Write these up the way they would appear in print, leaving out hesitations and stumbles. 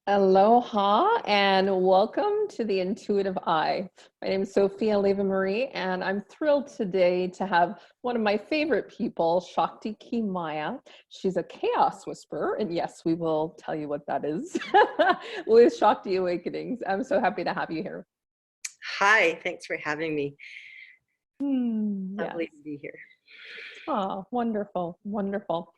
Aloha and welcome to the Intuitive Eye. My name is Sophia Marie, and I'm thrilled today to have one of my favorite people, Shakti Maya. She's a chaos whisperer, and yes, we will tell you what that is with Shakti Awakenings. I'm so happy to have you here. Hi, thanks for having me. Yes. Lovely to be here. Oh, wonderful, wonderful.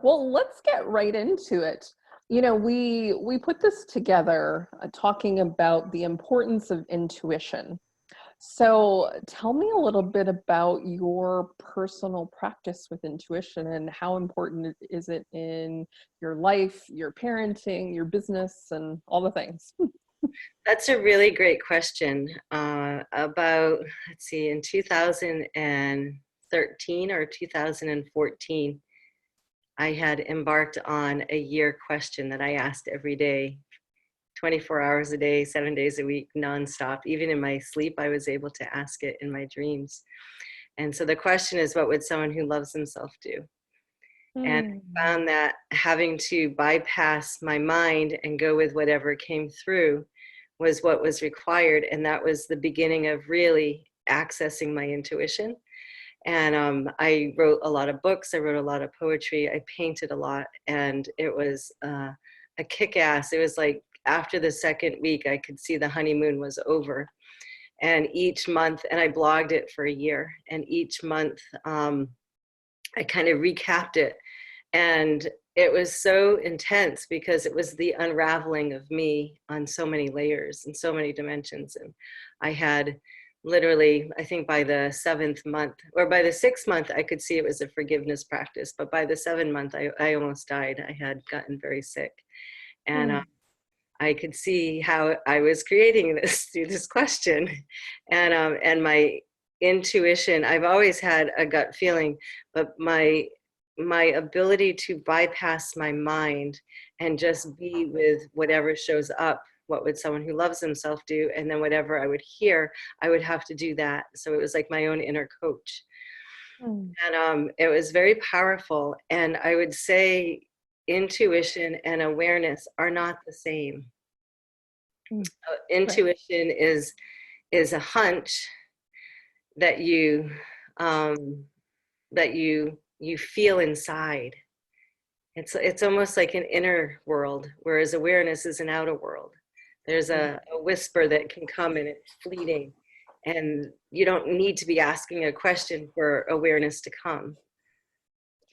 Well, let's get right into it. You know, we put this together talking about the importance of intuition. So tell me a little bit about your personal practice with intuition and how important is it in your life, your parenting, your business, and all the things. That's a really great question. About, let's see, in 2013 or 2014, I had embarked on a year question that I asked every day, 24 hours a day, 7 days a week, nonstop. Even in my sleep, I was able to ask it in my dreams. And so the question is, what would someone who loves himself do? And I Mm. found that having to bypass my mind and go with whatever came through was what was required. And that was the beginning of really accessing my intuition. And I wrote a lot of books. I wrote a lot of poetry. I painted a lot. And it was a kick-ass. It was like after the second week, I could see the honeymoon was over. And each month, and I blogged it for a year. And each month, I kind of recapped it. And it was so intense because it was the unraveling of me on so many layers and so many dimensions. And I had literally, I think by the 7th month or by the 6th month, I could see it was a forgiveness practice. But by the 7th month, I almost died. I had gotten very sick. And I could see how I was creating this through this question. And my intuition, I've always had a gut feeling, but my ability to bypass my mind and just be with whatever shows up. What would someone who loves himself do? And then whatever I would hear, I would have to do that. So it was like my own inner coach. Mm. And it was very powerful. And I would say intuition and awareness are not the same. Mm. Right. Intuition is a hunch that um, you feel inside. It's almost like an inner world, whereas awareness is an outer world. There's a whisper that can come and it's fleeting, and you don't need to be asking a question for awareness to come.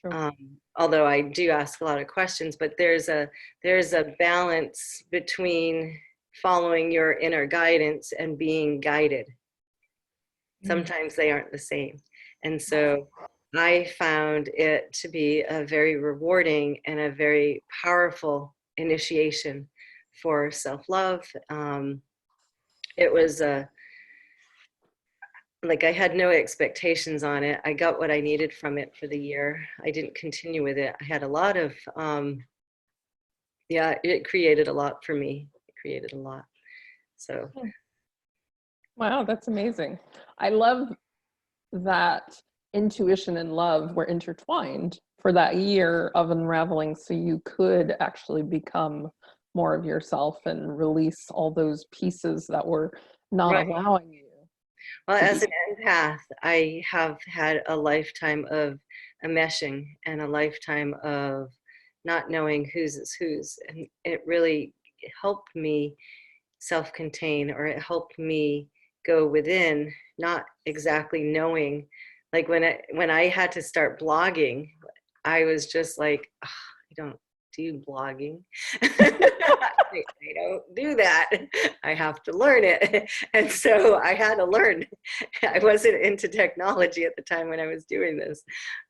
True. Although I do ask a lot of questions, but there's a balance between following your inner guidance and being guided. Mm. Sometimes they aren't the same. And so I found it to be a very rewarding and a very powerful initiation for self-love. It was like I had no expectations on it. I got what I needed from it for the year. I didn't continue with it. I had a lot of, yeah, it created a lot for me. It created a lot. So. Wow, that's amazing. I love that intuition and love were intertwined for that year of unraveling so you could actually become more of yourself and release all those pieces that were not Right. allowing you Well, to as be. an empath, I have had a lifetime of enmeshing and a lifetime of not knowing whose is whose. And it really helped me self-contain, or it helped me go within, not exactly knowing. Like when I had to start blogging, I was just like, "Ugh, I don't do blogging. I don't do that. I have to learn it." And so I had to learn. I wasn't into technology at the time when I was doing this.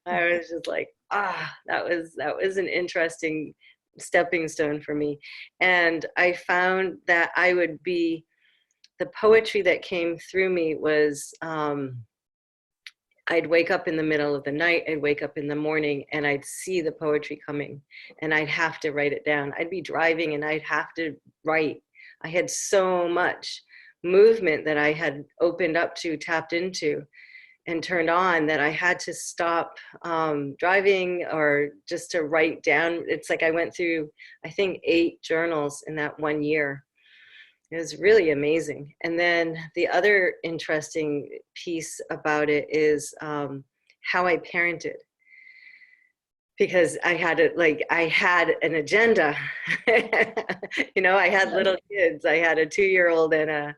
I was just like, that was an interesting stepping stone for me. And I found that the poetry that came through me was, I'd wake up in the middle of the night, I'd wake up in the morning, and I'd see the poetry coming, and I'd have to write it down. I'd be driving and I'd have to write. I had so much movement that I had opened up to, tapped into. and turned on that I had to stop driving, or just to write down. It's like I went through, I think, 8 journals in that 1 year. It was really amazing. And then the other interesting piece about it is how I parented, because I had it, like, I had an agenda. You know, I had little kids. I had a 2-year-old and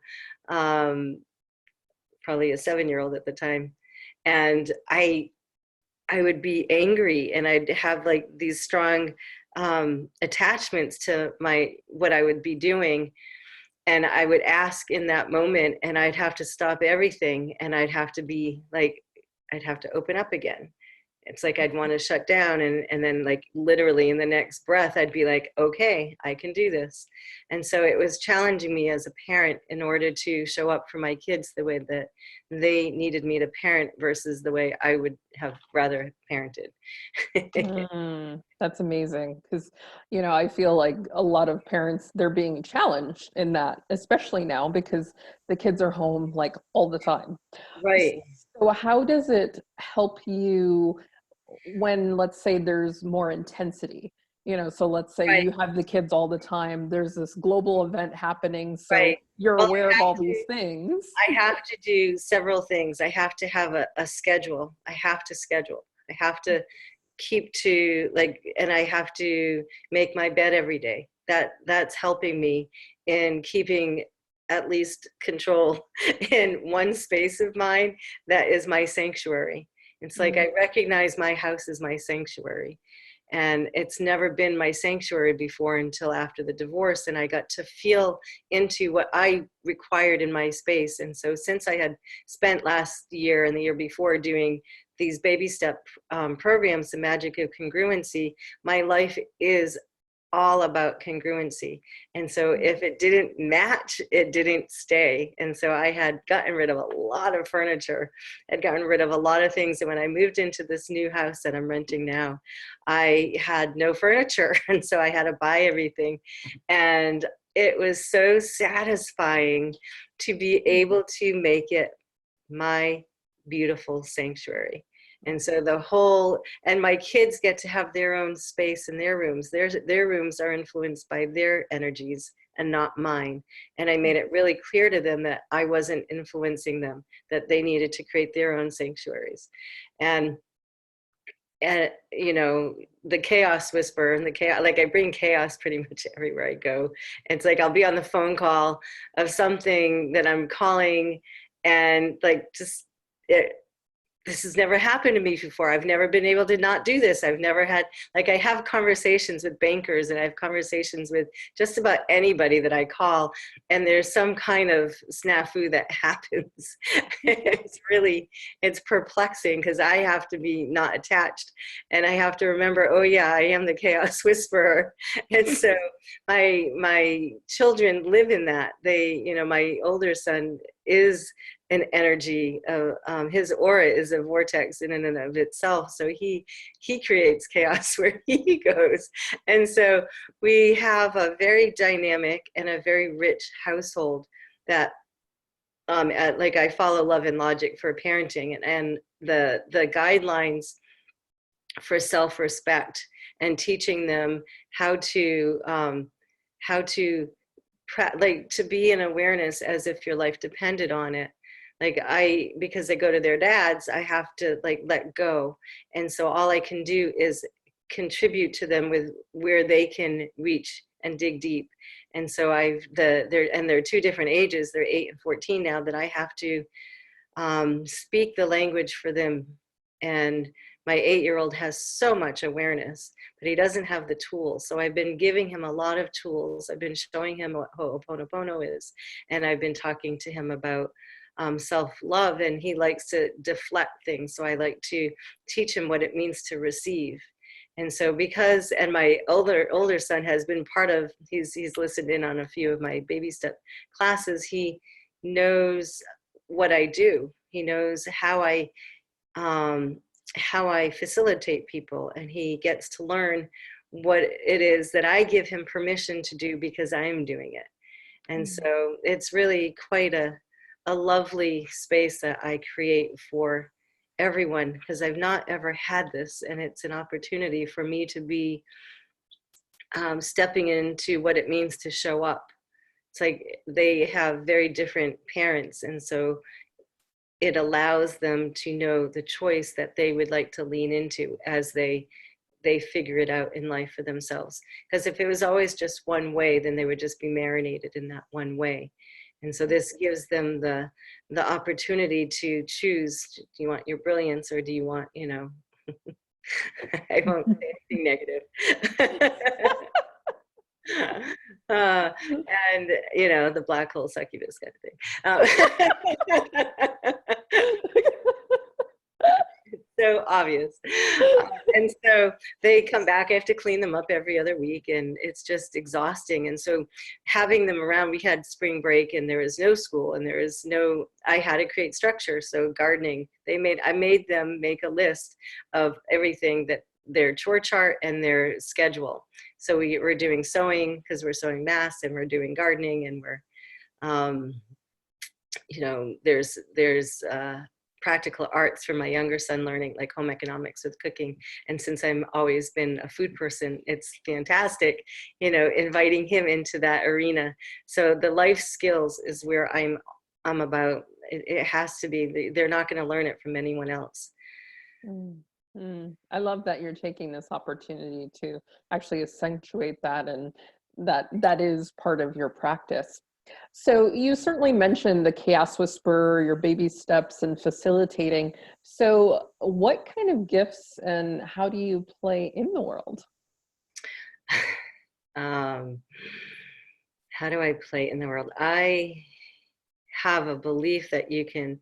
probably a 7-year-old at the time. And I would be angry, and I'd have like these strong attachments to what I would be doing. And I would ask in that moment, and I'd have to stop everything, and I'd have to be like, I'd have to open up again. It's like I'd want to shut down, and then, like, literally in the next breath, I'd be like, okay, I can do this. And so it was challenging me as a parent in order to show up for my kids the way that they needed me to parent versus the way I would have rather parented. That's amazing, because I feel like a lot of parents, they're being challenged in that, especially now because the kids are home like all the time. Right. So how does it help you when, let's say, there's more intensity? So let's say Right. you have the kids all the time, there's this global event happening, so Right. you're Well, aware of all these things. I have to do several things. I have to have a schedule. I have to schedule. I have to keep to, like, and I have to make my bed every day. That's helping me in keeping at least control in one space of mine that is my sanctuary. It's like I recognize my house as my sanctuary. And it's never been my sanctuary before until after the divorce. And I got to feel into what I required in my space. And so since I had spent last year and the year before doing these baby step programs, the magic of congruency, my life is all about congruency. And so if it didn't match, it didn't stay. And so I had gotten rid of a lot of furniture, had gotten rid of a lot of things. And when I moved into this new house that I'm renting now, I had no furniture. And so I had to buy everything. And it was so satisfying to be able to make it my beautiful sanctuary. And so and my kids get to have their own space in their rooms. Their rooms are influenced by their energies and not mine. And I made it really clear to them that I wasn't influencing them, that they needed to create their own sanctuaries. And the chaos whisperer and the chaos, like, I bring chaos pretty much everywhere I go. It's like I'll be on the phone call of something that I'm calling, and like, just this has never happened to me before. I've never been able to not do this. I've never had, like, I have conversations with bankers, and I have conversations with just about anybody that I call, and there's some kind of snafu that happens. It's perplexing, because I have to be not attached, and I have to remember, oh yeah, I am the chaos whisperer. And so my children live in that. My older son is an energy of his aura is a vortex in and of itself. So he creates chaos where he goes. And so we have a very dynamic and a very rich household that like, I follow love and logic for parenting, and the guidelines for self-respect, and teaching them how to to be in awareness as if your life depended on it. Like, because they go to their dads, I have to, like, let go. And so all I can do is contribute to them with where they can reach and dig deep. And so they're 2 different ages. They're 8 and 14 now, that I have to speak the language for them. And my 8-year-old has so much awareness, but he doesn't have the tools. So I've been giving him a lot of tools. I've been showing him what Ho'oponopono is. And I've been talking to him about self-love, and he likes to deflect things. So I like to teach him what it means to receive. And so and my older son has been part of, he's listened in on a few of my baby step classes. He knows what I do. He knows how I facilitate people, and he gets to learn what it is that I give him permission to do because I'm doing it. And so it's really quite a lovely space that I create for everyone, because I've not ever had this, and it's an opportunity for me to be stepping into what it means to show up. It's like they have very different parents, and so it allows them to know the choice that they would like to lean into as they figure it out in life for themselves. Because if it was always just one way, then they would just be marinated in that one way. And so this gives them the opportunity to choose, do you want your brilliance, or do you want, you know, I won't say anything negative. uh, and, you know, the black hole succubus kind of thing. So obvious. And so they come back. I have to clean them up every other week, and it's just exhausting. And so having them around, we had spring break and there was no school, and there was no, I had to create structure. So gardening, I made them make a list of everything, that their chore chart and their schedule. So we're doing sewing because we're sewing masks, and we're doing gardening, and we're, you know, there's practical arts for my younger son, learning like home economics with cooking. And since I'm always been a food person, it's fantastic, you know, inviting him into that arena. So the life skills is where I'm about. It has to be, they're not going to learn it from anyone else. I love that you're taking this opportunity to actually accentuate that, and that is part of your practice. So you certainly mentioned the chaos whisperer, your baby steps, and facilitating. So what kind of gifts and how do you play in the world? How do I play in the world? I have a belief that you can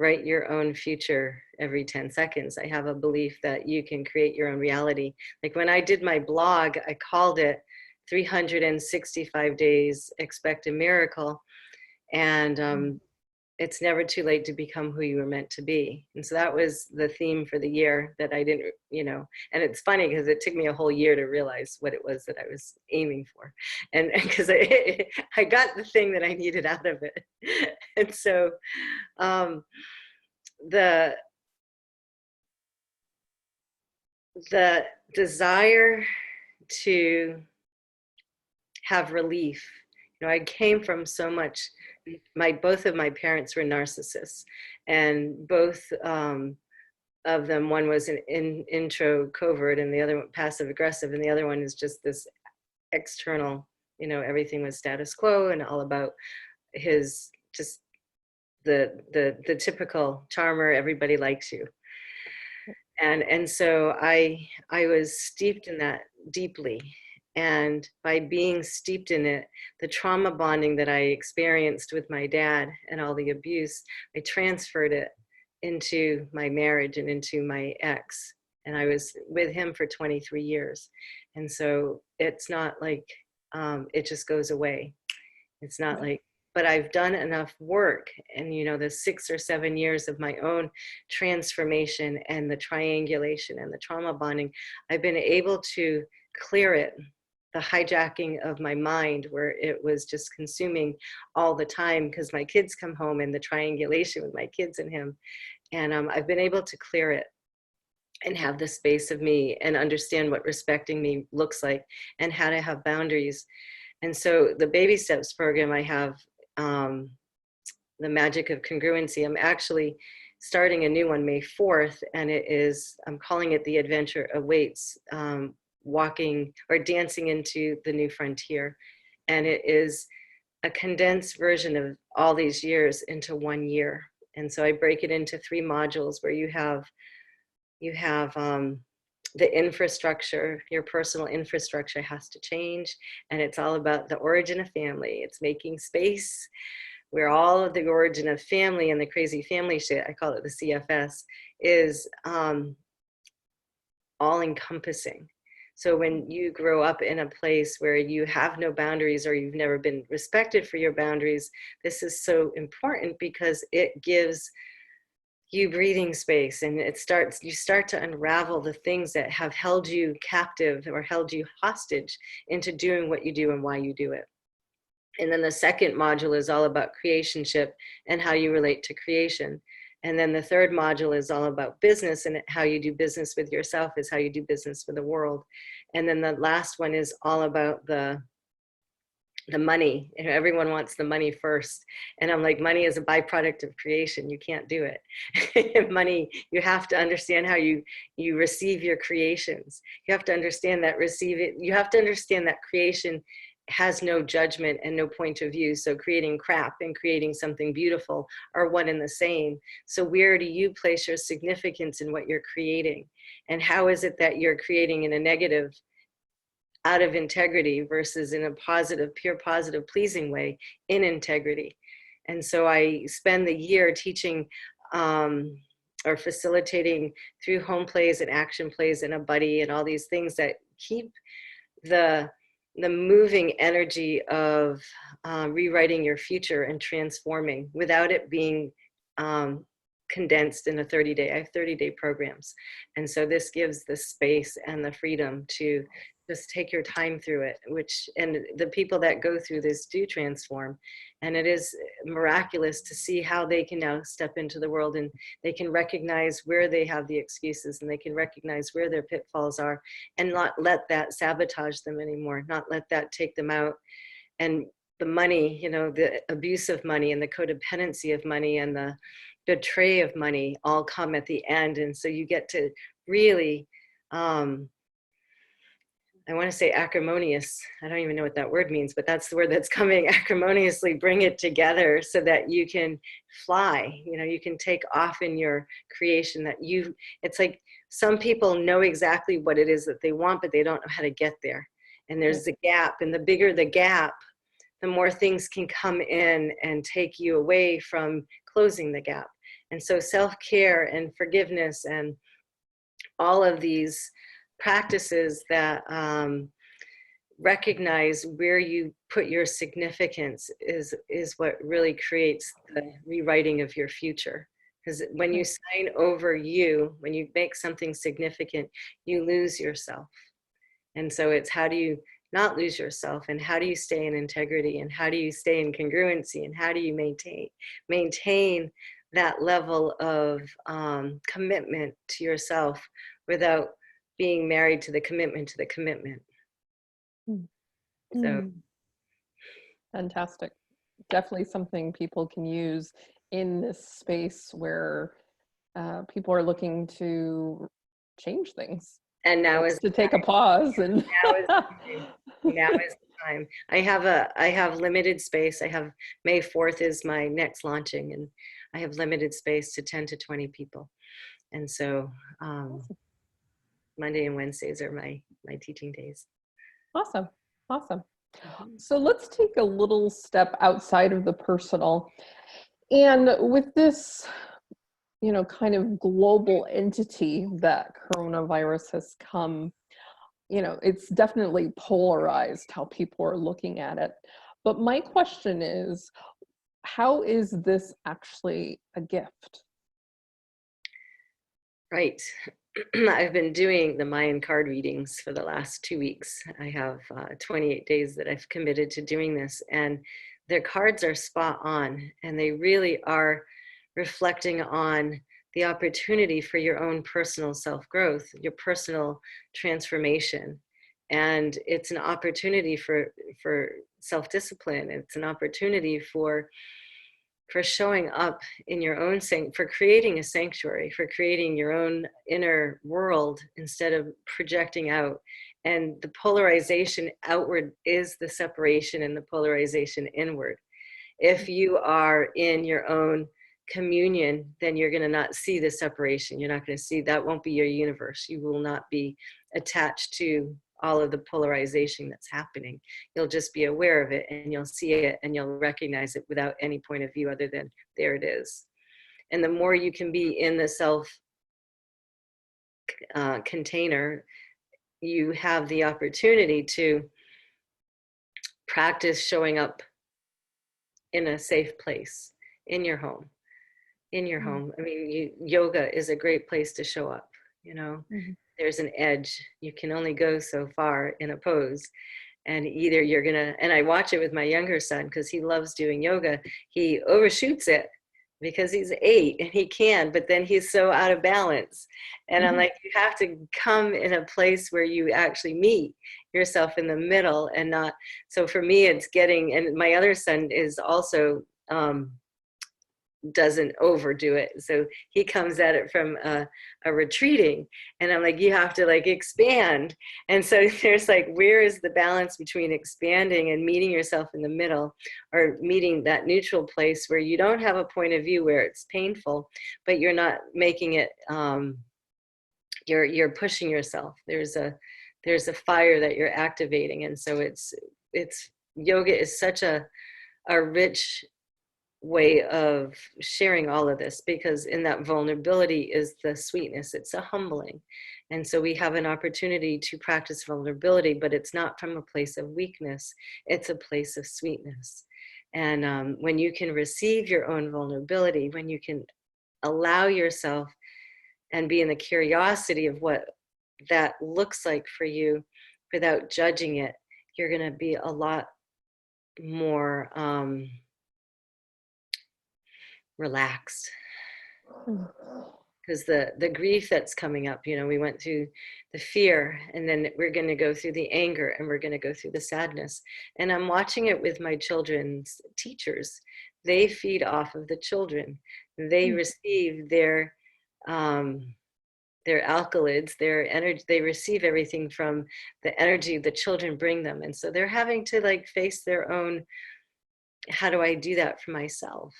write your own future every 10 seconds. I have a belief that you can create your own reality. Like when I did my blog, I called it 365 Days Expect a Miracle. And it's never too late to become who you were meant to be. And so that was the theme for the year, that I didn't, you know, and it's funny because it took me a whole year to realize what it was that I was aiming for. And because I got the thing that I needed out of it. And so the desire to have relief. You know, I came from so much, both of my parents were narcissists, and both of them, one was an intro covert and the other one passive aggressive, and the other one is just this external, you know, everything was status quo and all about his, just the typical charmer, everybody likes you. And so I was steeped in that deeply. And by being steeped in it, the trauma bonding that I experienced with my dad and all the abuse, I transferred it into my marriage and into my ex. And I was with him for 23 years. And so it's not like it just goes away. It's not like, but I've done enough work, and you know, the 6 or 7 years of my own transformation and the triangulation and the trauma bonding, I've been able to clear it, the hijacking of my mind where it was just consuming all the time because my kids come home, and the triangulation with my kids and him. And I've been able to clear it and have the space of me and understand what respecting me looks like and how to have boundaries. And so the baby steps program, I have the magic of congruency. I'm actually starting a new one May 4th, and I'm calling it the Adventure Awaits, walking or dancing into the new frontier. And it is a condensed version of all these years into 1 year. And so I break it into 3 modules where you have the infrastructure, your personal infrastructure has to change. And it's all about the origin of family. It's making space where all of the origin of family and the crazy family shit, I call it the CFS, is all encompassing. So when you grow up in a place where you have no boundaries or you've never been respected for your boundaries, this is so important because it gives you breathing space, and you start to unravel the things that have held you captive or held you hostage into doing what you do and why you do it. And then the second module is all about creationship and how you relate to creation. And then the third module is all about business, and how you do business with yourself is how you do business with the world. And then the last one is all about the money. And everyone wants the money first. And I'm like, money is a byproduct of creation. You can't do it. Money, you have to understand how you receive your creations. You have to understand that you have to understand that creation has no judgment and no point of view. So creating crap and creating something beautiful are one and the same. So where do you place your significance in what you're creating? And how is it that you're creating in a negative, out of integrity, versus in a positive, pure positive, pleasing way in integrity? And so I spend the year teaching or facilitating through home plays and action plays and a buddy and all these things that keep the moving energy of rewriting your future and transforming without it being condensed in a 30-day. I have 30-day programs. And so this gives the space and the freedom to just take your time through it, and the people that go through this do transform. And it is miraculous to see how they can now step into the world, and they can recognize where they have the excuses, and they can recognize where their pitfalls are, and not let that sabotage them anymore, not let that take them out. And the money, the abuse of money and the codependency of money and the betray of money all come at the end. And so you get to really, I want to say acrimonious. I don't even know what that word means, but that's the word that's coming. Acrimoniously bring it together so that you can fly. You can take off in your creation. It's like some people know exactly what it is that they want, but they don't know how to get there. And there's the gap, and the bigger the gap, the more things can come in and take you away from closing the gap. And so self-care and forgiveness and all of these practices that recognize where you put your significance is what really creates the rewriting of your future. Because when you sign over when you make something significant, you lose yourself. And so it's how do you not lose yourself, and how do you stay in integrity, and how do you stay in congruency, and how do you maintain that level of commitment to yourself without being married to the commitment to the commitment. So fantastic. Definitely something people can use in this space where people are looking to change things. And now is to take a pause, and now is the time. I have limited space. I have May 4th is my next launching, and I have limited space to 10 to 20 people. And so Monday and Wednesdays are my teaching days. Awesome. So let's take a little step outside of the personal. And with this, kind of global entity that coronavirus has come, it's definitely polarized how people are looking at it. But my question is, how is this actually a gift? Right. I've been doing the Mayan card readings for the last 2 weeks. I have 28 days that I've committed to doing this, and their cards are spot on, and they really are reflecting on the opportunity for your own personal self-growth, your personal transformation. And it's an opportunity for self-discipline. It's an opportunity for showing up in your own for creating a sanctuary, for creating your own inner world instead of projecting out. And the polarization outward is the separation, and the polarization inward. If you are in your own communion, then you're going to not see the separation. You're not going to see, that won't be your universe. You will not be attached to all of the polarization that's happening. You'll just be aware of it, and you'll see it, and you'll recognize it without any point of view other than there it is. And the more you can be in the self container, you have the opportunity to practice showing up in a safe place, in your home. I mean, yoga is a great place to show up, There's an edge. You can only go so far in a pose. And either you're going to, and I watch it with my younger son because he loves doing yoga. He overshoots it because he's 8 and he can, but then he's so out of balance. And I'm like, you have to come in a place where you actually meet yourself in the middle and not. So for me, it's getting, and my other son is also, doesn't overdo it. So he comes at it from a retreating, and I'm like, you have to like expand. And so there's like, where is the balance between expanding and meeting yourself in the middle, or meeting that neutral place where you don't have a point of view where it's painful, but you're not making it, you're pushing yourself. There's a fire that you're activating. And so it's yoga is such a rich way of sharing all of this, because in that vulnerability is the sweetness. It's a humbling. And so we have an opportunity to practice vulnerability, but it's not from a place of weakness. It's a place of sweetness. And when you can receive your own vulnerability, when you can allow yourself and be in the curiosity of what that looks like for you without judging it, you're going to be a lot more relaxed. Because the grief that's coming up, you know, we went through the fear, and then we're going to go through the anger, and we're going to go through the sadness. And I'm watching it with my children's teachers. They feed off of the children. They receive their alkaloids, their energy. They receive everything from the energy the children bring them. And so they're having to like face their own, how do I do that for myself?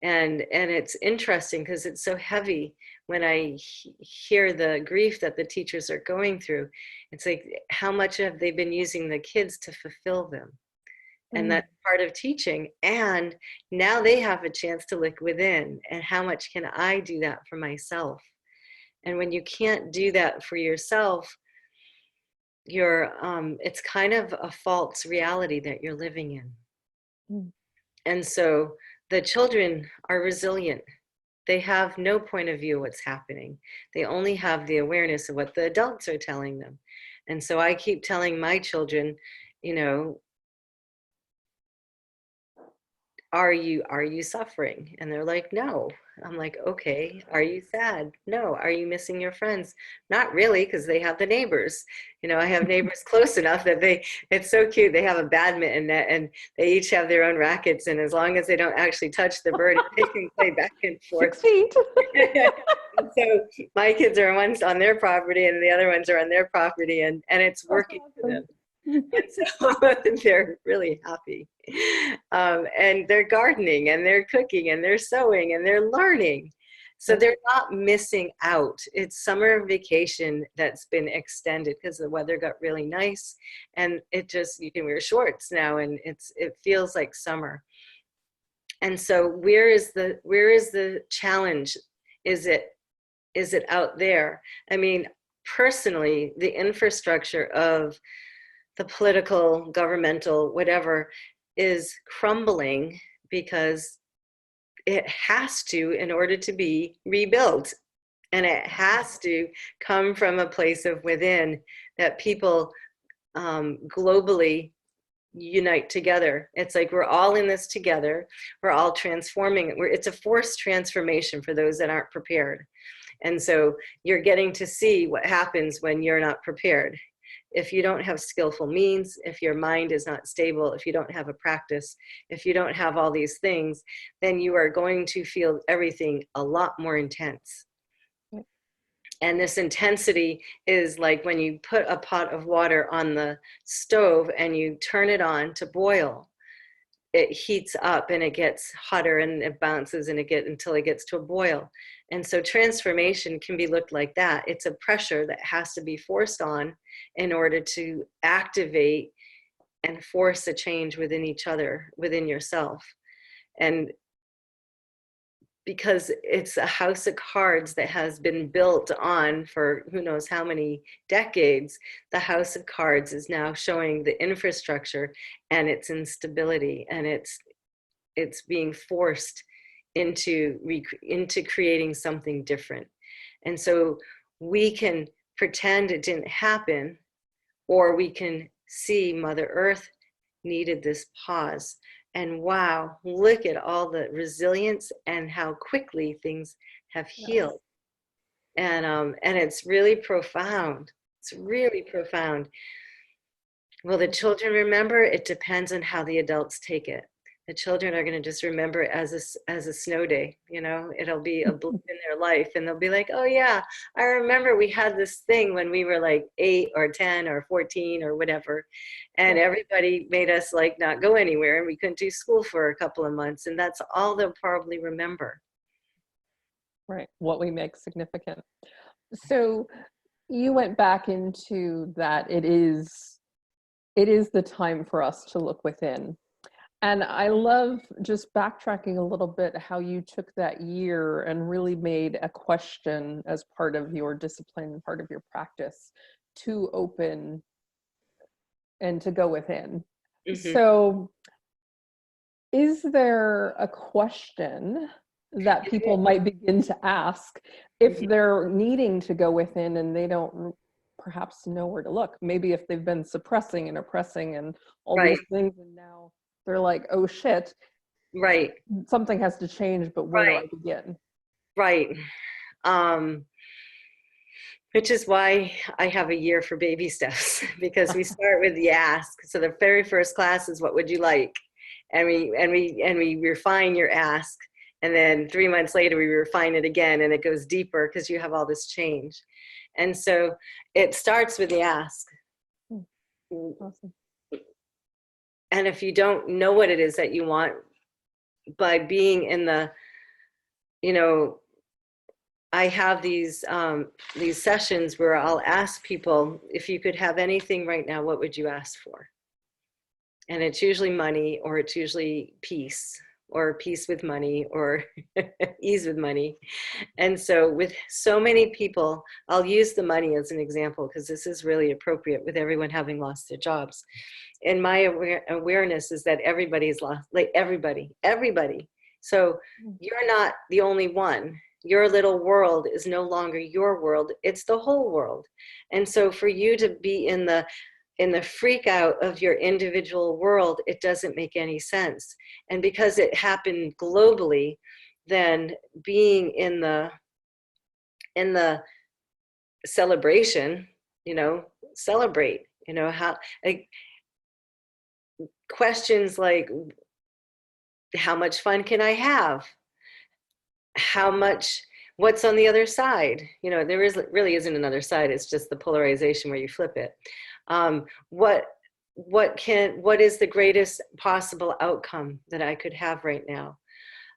And it's interesting because it's so heavy when I hear the grief that the teachers are going through. It's like, how much have they been using the kids to fulfill them? And that's part of teaching. And now they have a chance to look within, and how much can I do that for myself? And when you can't do that for yourself, you're it's kind of a false reality that you're living in. And so the children are resilient. They have no point of view what's happening. They only have the awareness of what the adults are telling them. And so I keep telling my children, you know, are you suffering? And they're like, no. I'm like, okay. Are you sad? No. Are you missing your friends? Not really, because they have the neighbors. You know, I have neighbors close enough that it's so cute. They have a badminton net, and they each have their own rackets. And as long as they don't actually touch the bird, they can play back and forth. 6 feet. And so my kids are ones on their property, and the other ones are on their property, and it's working for them. And so they're really happy. And they're gardening, and they're cooking, and they're sewing, and they're learning. So they're not missing out. It's summer vacation that's been extended because the weather got really nice, and you can wear shorts now, and it feels like summer. And so where is the challenge? Is it out there? I mean, personally, the infrastructure of the political, governmental, whatever, is crumbling because it has to in order to be rebuilt. And it has to come from a place of within, that people globally unite together. It's like we're all in this together. We're all transforming. It's a forced transformation for those that aren't prepared. And so you're getting to see what happens when you're not prepared. If you don't have skillful means, if your mind is not stable, if you don't have a practice, if you don't have all these things, then you are going to feel everything a lot more intense. And this intensity is like when you put a pot of water on the stove and you turn it on to boil. It heats up and it gets hotter, and it bounces and until it gets to a boil. And so transformation can be looked like that. It's a pressure that has to be forced on in order to activate and force a change within each other, within yourself. And because it's a house of cards that has been built on for who knows how many decades, the house of cards is now showing the infrastructure and its instability, and it's being forced into creating something different. And so we can pretend it didn't happen, or we can see Mother Earth needed this pause. And wow, look at all the resilience and how quickly things have Yes. healed. And it's really profound. It's really profound. Will the children remember? It depends on how the adults take it. The children are going to just remember it as a snow day. You know, it'll be a blip in their life, and they'll be like, "Oh yeah, I remember we had this thing when we were like 8 or 10 or 14 or whatever, and Yeah. everybody made us like not go anywhere, and we couldn't do school for a couple of months, and that's all they'll probably remember." Right. What we make significant. So you went back into that it is the time for us to look within. And I love just backtracking a little bit how you took that year and really made a question as part of your discipline, part of your practice to open and to go within. Hmm. So, is there a question that people might begin to ask if they're needing to go within and they don't perhaps know where to look? Maybe if they've been suppressing and oppressing and all Right, these things, and now they're like, oh shit, right, something has to change, but where do I right, begin? right. Um, Which is why I have a year for baby steps because we start with the ask. So the very first class is what would you like? And we refine your ask. And then 3 months later we refine it again and it goes deeper because you have all this change. And so it starts with the ask. Awesome. And if you don't know what it is that you want, by being in the, you know, I have these sessions where I'll ask people, if you could have anything right now, what would you ask for? And it's usually money, or it's usually peace, or peace with money, or ease with money. And so with so many people, I'll use the money as an example because this is really appropriate with everyone having lost their jobs. And my awareness is that everybody's lost, like everybody. So you're not the only one. Your little world is no longer your world, it's the whole world. And so for you to be in the freak out of your individual world, it doesn't make any sense. And because it happened globally, then being in the celebration, celebrate, how, like, questions like, how much fun can I have? How much, what's on the other side? There really isn't another side. It's just the polarization where you flip it. What is the greatest possible outcome that I could have right now?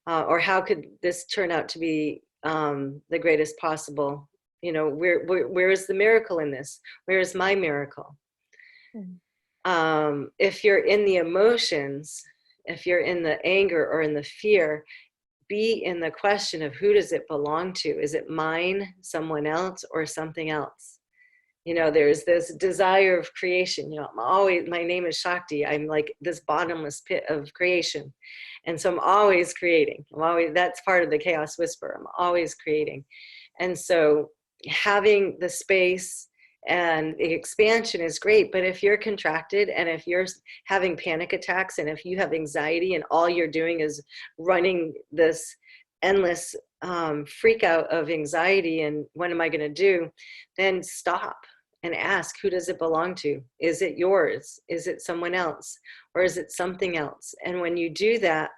Or how could this turn out to be the greatest possible? Where is the miracle in this? Where is my miracle? If you're in the emotions, if you're in the anger or in the fear, be in the question of, who does it belong to? Is it mine, someone else, or something else? There's this desire of creation. My name is Shakti. I'm like this bottomless pit of creation. And so I'm always creating. That's part of the chaos whisper. I'm always creating. And so having the space and the expansion is great. But if you're contracted and if you're having panic attacks and if you have anxiety and all you're doing is running this endless freak out of anxiety and what am I going to do, then stop and ask, who does it belong to? Is it yours? Is it someone else? Or is it something else? And when you do that,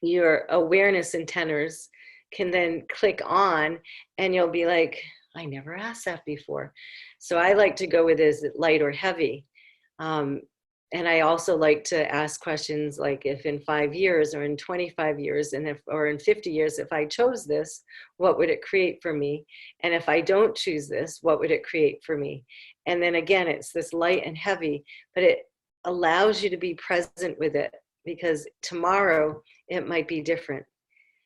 your awareness antennas can then click on and you'll be like, I never asked that before. So I like to go with, is it light or heavy? And I also like to ask questions like, if in 5 years or in 25 years or in 50 years, if I chose this, what would it create for me? And if I don't choose this, what would it create for me? And then again, it's this light and heavy, but it allows you to be present with it, because tomorrow it might be different.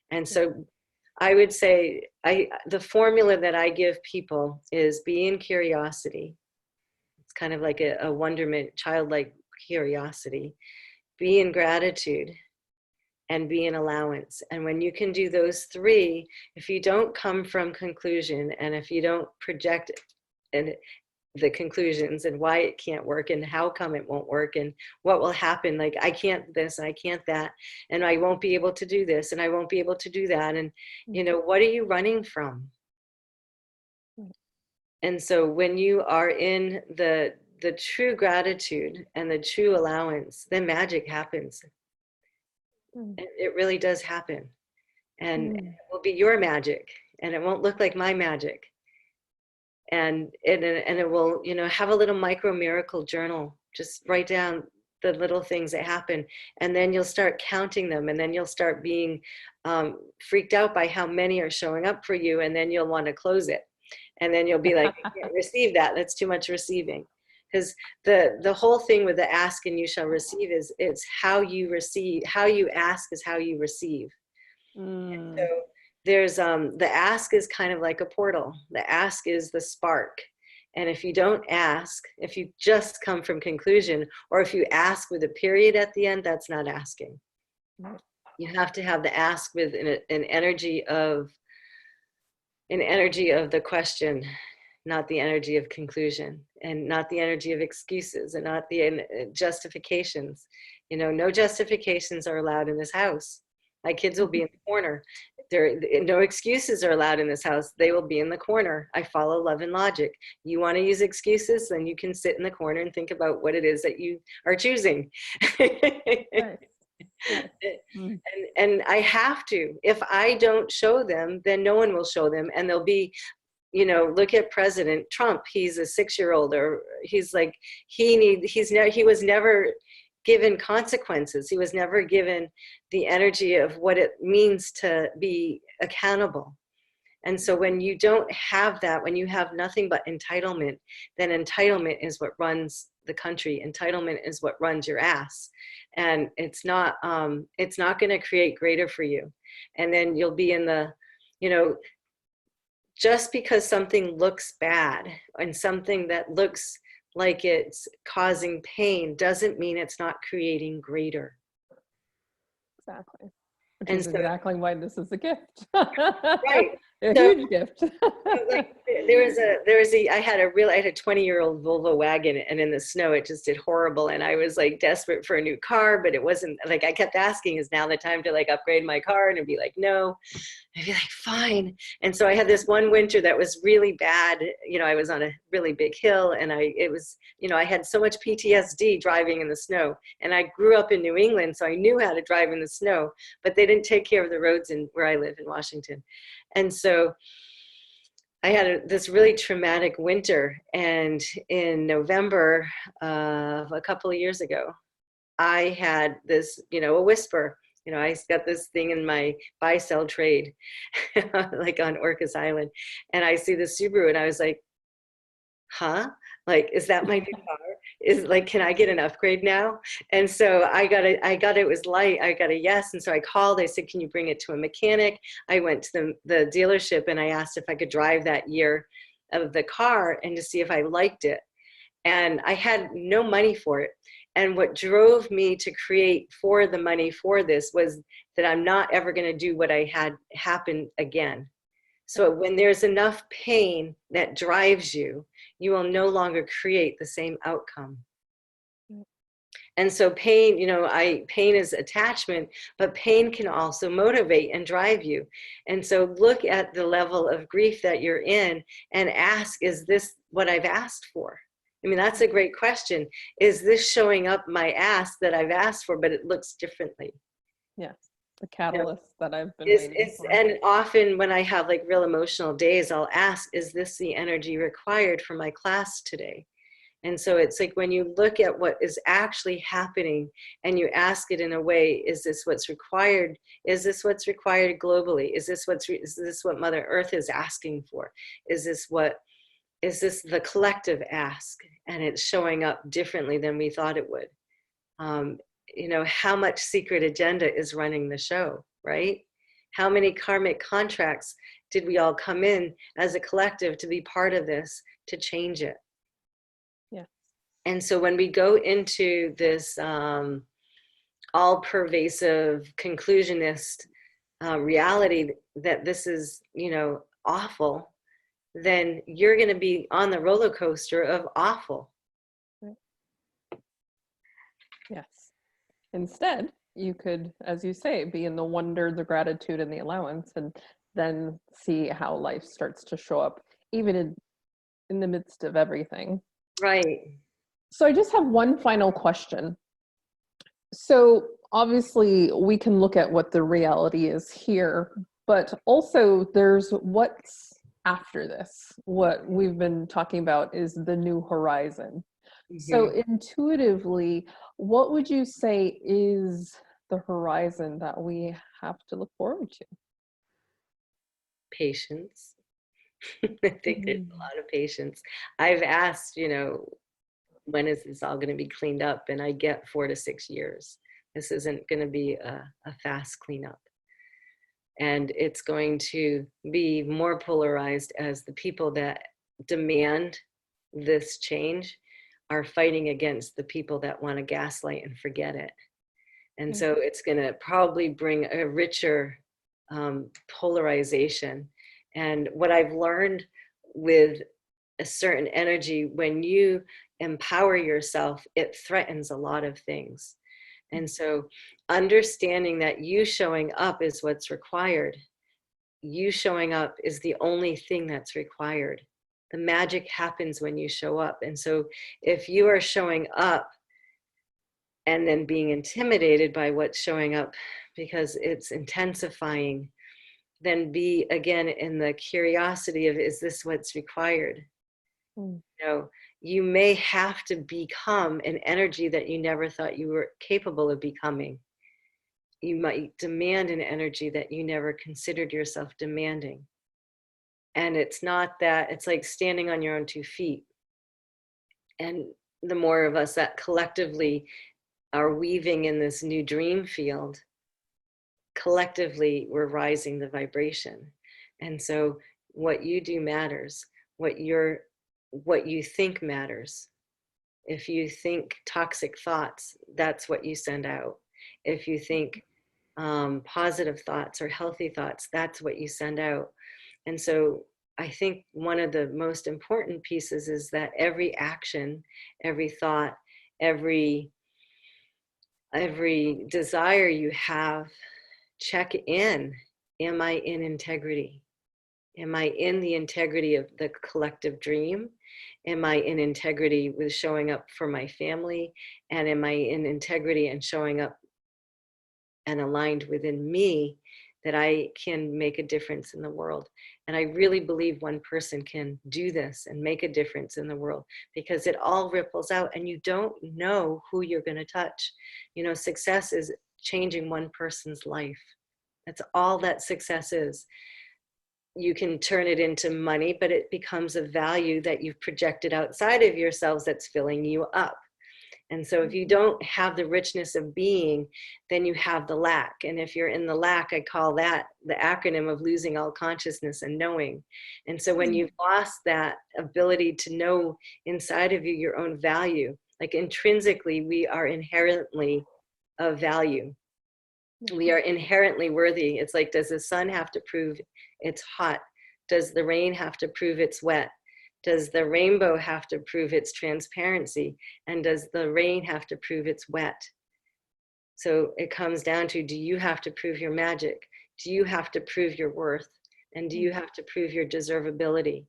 And so I would say the formula that I give people is be in curiosity. It's kind of like a wonderment, childlike curiosity. Be in gratitude and be in allowance. And when you can do those three, if you don't come from conclusion and if you don't project and the conclusions and why it can't work and how come it won't work and what will happen. Like, I can't this and I can't that, and I won't be able to do this and I won't be able to do that. And, you know, what are you running from? And so when you are in the true gratitude and the true allowance, then magic happens. It really does happen. And it will be your magic, and it won't look like my magic. And it will, you know, have a little micro miracle journal. Just write down the little things that happen, and then you'll start counting them, and then you'll start being freaked out by how many are showing up for you, and then you'll want to close it, and then you'll be like, I can't receive that. That's too much receiving. Because the whole thing with the ask and you shall receive is, it's how you receive. How you ask is how you receive. And so there's the ask is kind of like a portal. The ask is the spark. And if you don't ask, if you just come from conclusion, or if you ask with a period at the end, that's not asking. You have to have the ask with an energy of the question, not the energy of conclusion, and not the energy of excuses, and not the justifications. You know, no justifications are allowed in this house. My kids will be in the corner. No excuses are allowed in this house. They will be in the corner. I follow love and logic. You want to use excuses, then you can sit in the corner and think about what it is that you are choosing. Right. And I have to. If I don't show them, then no one will show them. And they'll be, you know, look at President Trump. He's a 6-year-old, or he's like, he was never given consequences. He was never given the energy of what it means to be accountable. And so when you don't have that, when you have nothing but entitlement, then entitlement is what runs the country. Entitlement is what runs your ass. And it's not going to create greater for you. And then you'll be in the, you know, just because something looks bad and something that looks like it's causing pain doesn't mean it's not creating greater. Exactly. Which is exactly why this is a gift. Right. A huge gift. Like, I had a 20-year-old Volvo wagon, and in the snow it just did horrible, and I was like desperate for a new car, but it wasn't like, I kept asking, is now the time to like upgrade my car? And it'd be like, no. I'd be like, fine. And so I had this one winter that was really bad. You know, I was on a really big hill, and I had so much PTSD driving in the snow, and I grew up in New England, so I knew how to drive in the snow, but they didn't take care of the roads where I live in Washington. And so I had this really traumatic winter, and in November of a couple of years ago, I had this, you know, a whisper. You know, I got this thing in my buy-sell trade, like on Orcas Island, and I see the Subaru, and I was like, huh? Like, is that my new car? Is like, can I get an upgrade now? And so it was light. I got a yes. And so I called, I said, can you bring it to a mechanic? I went to the dealership, and I asked if I could drive that year of the car and to see if I liked it. And I had no money for it. And what drove me to create for the money for this was that I'm not ever going to do what I had happen again. So when there's enough pain that drives you, you will no longer create the same outcome. And so pain, you know, pain is attachment, but pain can also motivate and drive you. And so look at the level of grief that you're in and ask, is this what I've asked for? I mean, that's a great question. Is this showing up my ask that I've asked for, but it looks differently? Yes. The catalyst that I've been waiting for. And often when I have like real emotional days, I'll ask, is this the energy required for my class today? And so it's like, when you look at what is actually happening and you ask it in a way, is this what's required? Is this what's required globally? Is this what Mother Earth is asking for? Is this the collective ask? And it's showing up differently than we thought it would. You know, how much secret agenda is running the show, right? How many karmic contracts did we all come in as a collective to be part of this, to change it? Yeah. And so when we go into this all-pervasive conclusionist reality that this is, you know, awful, then you're going to be on the roller coaster of awful. Yes. Instead, you could, as you say, be in the wonder, the gratitude, and the allowance, and then see how life starts to show up, even in the midst of everything. Right. So I just have one final question. So obviously, we can look at what the reality is here, but also there's what's after this. What we've been talking about is the new horizon. So Mm-hmm. intuitively, what would you say is the horizon that we have to look forward to? Patience. I think there's a Mm. lot of patience. I've asked, when is this all going to be cleaned up? And I get 4 to 6 years. This isn't going to be a fast cleanup. And it's going to be more polarized as the people that demand this change are fighting against the people that want to gaslight and forget it. And Yeah. so it's going to probably bring a richer polarization. And what I've learned with a certain energy, when you empower yourself, it threatens a lot of things. And so understanding that you showing up is what's required. You showing up is the only thing that's required. The magic happens when you show up. And so if you are showing up and then being intimidated by what's showing up because it's intensifying, then be again in the curiosity of, is this what's required? Mm. You may have to become an energy that you never thought you were capable of becoming. You might demand an energy that you never considered yourself demanding. And it's not that, it's like standing on your own 2 feet. And the more of us that collectively are weaving in this new dream field, collectively we're rising the vibration. And so what you do matters. What you think matters. If you think toxic thoughts, that's what you send out. If you think positive thoughts or healthy thoughts, that's what you send out. And so I think one of the most important pieces is that every action, every thought, every desire you have, check in. Am I in integrity? Am I in the integrity of the collective dream? Am I in integrity with showing up for my family? And am I in integrity and showing up and aligned within me that I can make a difference in the world? And I really believe one person can do this and make a difference in the world, because it all ripples out and you don't know who you're going to touch. Success is changing one person's life. That's all that success is. You can turn it into money, but it becomes a value that you've projected outside of yourselves that's filling you up. And so if you don't have the richness of being, then you have the lack. And if you're in the lack, I call that the acronym of losing all consciousness and knowing. And so when you've lost that ability to know inside of you your own value, like intrinsically, we are inherently of value. We are inherently worthy. It's like, does the sun have to prove it's hot? Does the rain have to prove it's wet? Does the rainbow have to prove its transparency? And does the rain have to prove it's wet? So it comes down to, do you have to prove your magic? Do you have to prove your worth? And do you have to prove your deservability?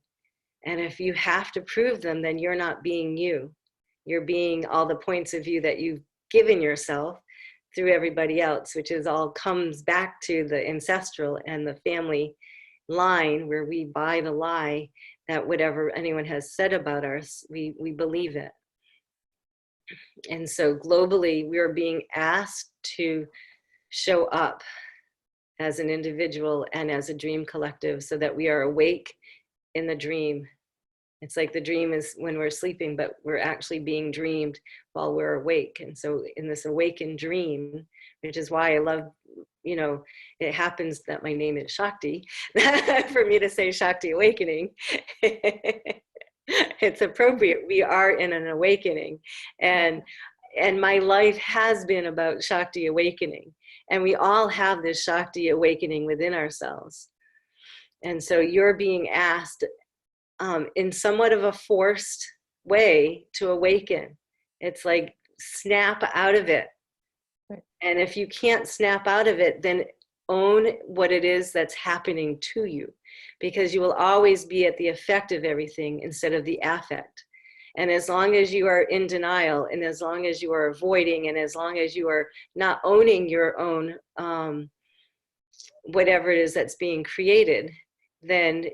And if you have to prove them, then you're not being you. You're being all the points of view that you've given yourself through everybody else, which is all comes back to the ancestral and the family line, where we buy the lie that whatever anyone has said about us, we believe it. And so globally, we are being asked to show up as an individual and as a dream collective, so that we are awake in the dream. It's like the dream is when we're sleeping, but we're actually being dreamed while we're awake. And so in this awakened dream, which is why I love, it happens that my name is Shakti, for me to say Shakti Awakening. It's appropriate. We are in an awakening. And my life has been about Shakti awakening. And we all have this Shakti awakening within ourselves. And so you're being asked in somewhat of a forced way to awaken. It's like snap out of it. Right. And if you can't snap out of it, then own what it is that's happening to you, because you will always be at the effect of everything instead of the affect. And as long as you are in denial, and as long as you are avoiding, and as long as you are not owning your own whatever it is that's being created, then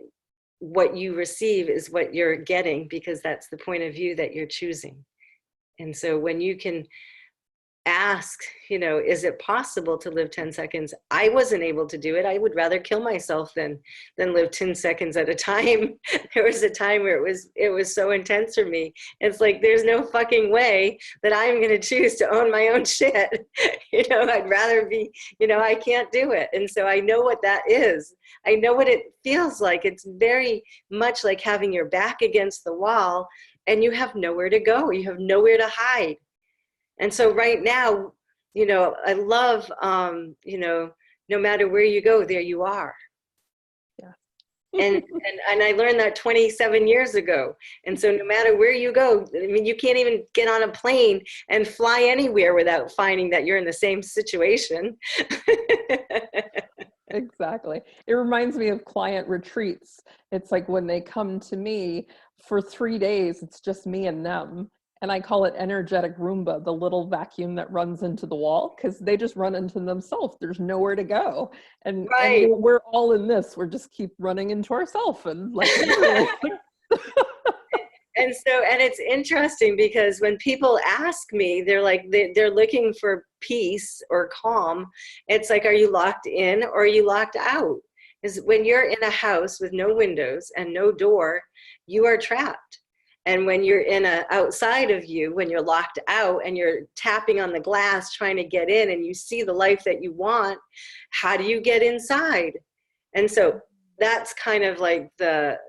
what you receive is what you're getting, because that's the point of view that you're choosing. And so when you can ask, is it possible to live 10 seconds? I wasn't able to do it. I would rather kill myself than live 10 seconds at a time. There was a time where it was so intense for me. It's like, there's no fucking way that I'm going to choose to own my own shit. I'd rather be, I can't do it. And so I know what that is. I know what it feels like. It's very much like having your back against the wall and you have nowhere to go. You have nowhere to hide. And so right now, I love, no matter where you go, there you are. Yeah. and I learned that 27 years ago. And so no matter where you go, I mean, you can't even get on a plane and fly anywhere without finding that you're in the same situation. Exactly. It reminds me of client retreats. It's like when they come to me for 3 days, it's just me and them. And I call it energetic Roomba, the little vacuum that runs into the wall, because they just run into themselves. There's nowhere to go. And Right. we're all in this. We're just keep running into ourselves. And like, literally. And it's interesting because when people ask me, they're like, they're looking for peace or calm. It's like, are you locked in or are you locked out? Because when you're in a house with no windows and no door, you are trapped. And when you're outside of you, when you're locked out and you're tapping on the glass trying to get in and you see the life that you want, how do you get inside? And so that's kind of like the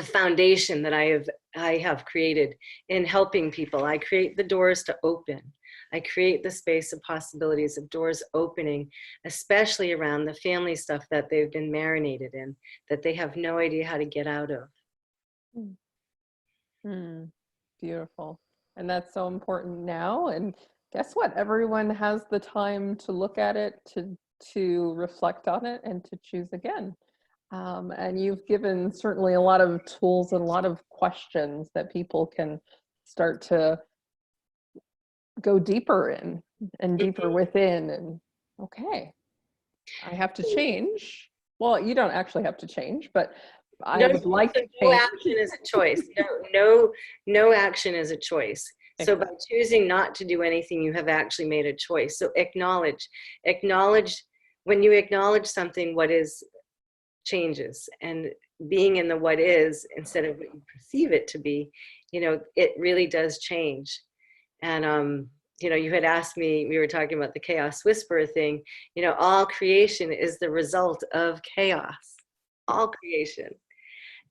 foundation that I have created in helping people. I create the doors to open. I create the space of possibilities of doors opening, especially around the family stuff that they've been marinated in, that they have no idea how to get out of. Beautiful. And that's so important now. And guess what? Everyone has the time to look at it, to reflect on it, and to choose again. And you've given certainly a lot of tools and a lot of questions that people can start to go deeper in and deeper within. And okay, I have to change. Well, you don't actually have to change, but I would like to No change. action is a choice. No action is a choice. So by choosing not to do anything, you have actually made a choice. So acknowledge, when you acknowledge something, what is changes, and being in the what is instead of what you perceive it to be, it really does change. And you had asked me, we were talking about the chaos whisperer thing, all creation is the result of chaos, all creation.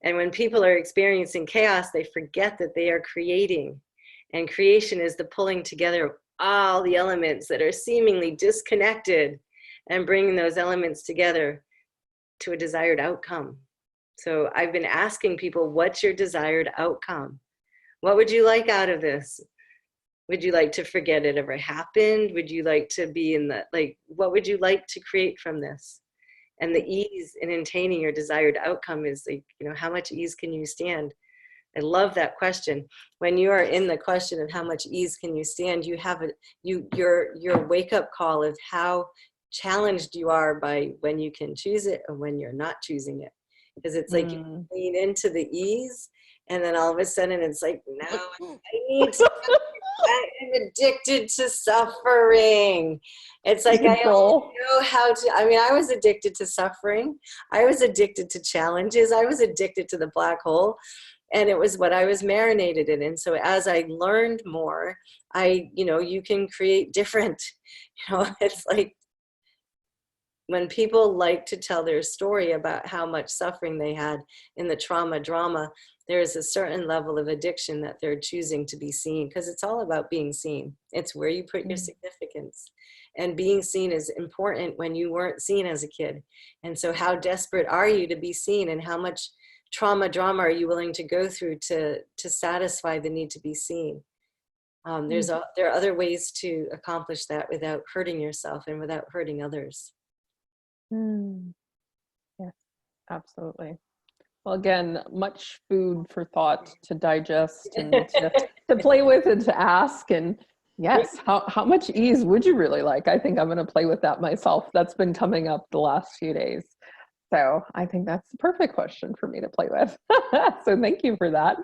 And when people are experiencing chaos, they forget that they are creating. And creation is the pulling together of all the elements that are seemingly disconnected and bringing those elements together to a desired outcome. So I've been asking people, what's your desired outcome? What would you like out of this? Would you like to forget it ever happened? Would you like to be in the, what would you like to create from this? And the ease in attaining your desired outcome is how much ease can you stand? I love that question. When you are in the question of how much ease can you stand, you have your wake-up call of how challenged you are by when you can choose it and when you're not choosing it. Because it's like you lean into the ease, and then all of a sudden it's like, no, I need to. I am addicted to suffering. It's like I don't know how to. I mean, I was addicted to suffering. I was addicted to challenges. I was addicted to the black hole. And it was what I was marinated in. And so as I learned more, you can create different, it's like when people like to tell their story about how much suffering they had in the trauma drama, there is a certain level of addiction that they're choosing to be seen, because it's all about being seen. It's where you put your significance. And being seen is important when you weren't seen as a kid. And so how desperate are you to be seen, and how much drama are you willing to go through to satisfy the need to be seen? There are other ways to accomplish that without hurting yourself and without hurting others. Yes, absolutely. Well, again, much food for thought to digest and to play with and to ask. And yes, how much ease would you really like? I think I'm going to play with that myself. That's been coming up the last few days. So I think that's the perfect question for me to play with. So thank you for that.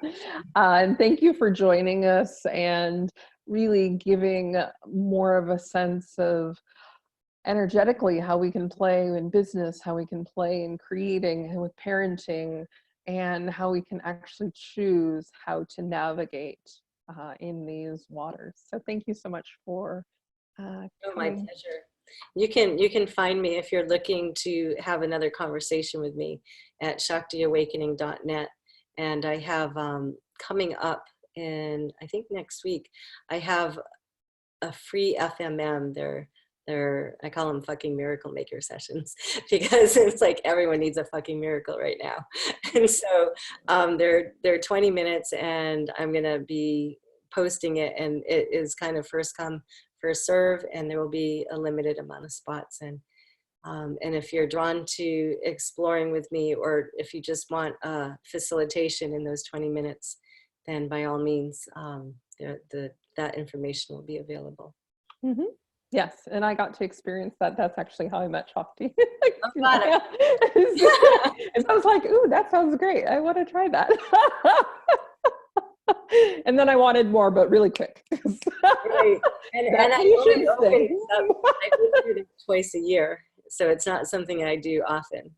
And thank you for joining us and really giving more of a sense of energetically how we can play in business, how we can play in creating and with parenting, and how we can actually choose how to navigate in these waters. So thank you so much for Oh, coming. my pleasure. You can find me if you're looking to have another conversation with me at shaktiawakening.net. And I have coming up in, I think next week, I have a free FMM. I call them fucking miracle maker sessions because it's like everyone needs a fucking miracle right now. And so they're 20 minutes and I'm going to be posting it, and it is kind of first come, first serve, and there will be a limited amount of spots. And if you're drawn to exploring with me, or if you just want a facilitation in those 20 minutes, then by all means, that information will be available. Mm-hmm. Yes, and I got to experience that. That's actually how I met Shakti. Oh, got it. And I was like, ooh, that sounds great. I want to try that. And then I wanted more, but really quick. Right. And I only open up, I go through them twice a year. So it's not something I do often.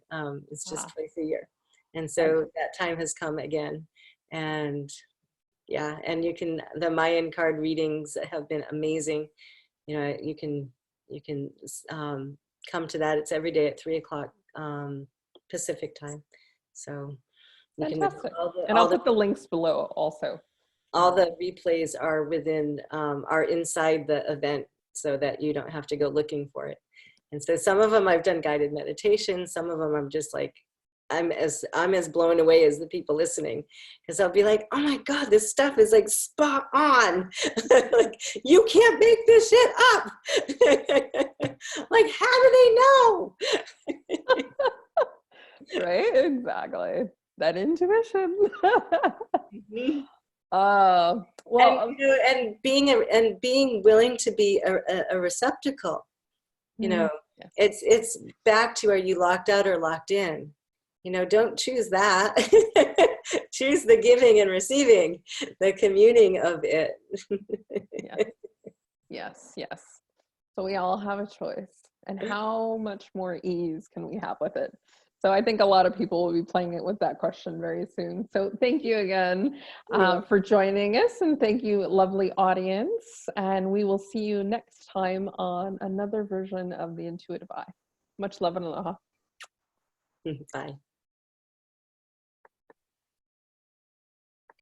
It's just twice a year. And so that time has come again. And yeah, and the Mayan card readings have been amazing. You know, you can come to that. It's every day at 3:00 Pacific time. So you Fantastic. can. And I'll put the links below also. All the replays are are inside the event, so that you don't have to go looking for it. And so some of them I've done guided meditation. Some of them I'm just like, I'm as blown away as the people listening, because I'll be like, oh my God, this stuff is like spot on. Like, you can't make this shit up. Like, how do they know? Right, exactly. That intuition. Mm-hmm. Well, and being willing to be a receptacle. You know, yes. It's back to, are you locked out or locked in? You know, don't choose that. Choose the giving and receiving, the communing of it. Yes. So we all have a choice. And how much more ease can we have with it? So I think a lot of people will be playing it with that question very soon. So thank you again for joining us. And thank you, lovely audience. And we will see you next time on another version of The Intuitive Eye. Much love and aloha. Bye.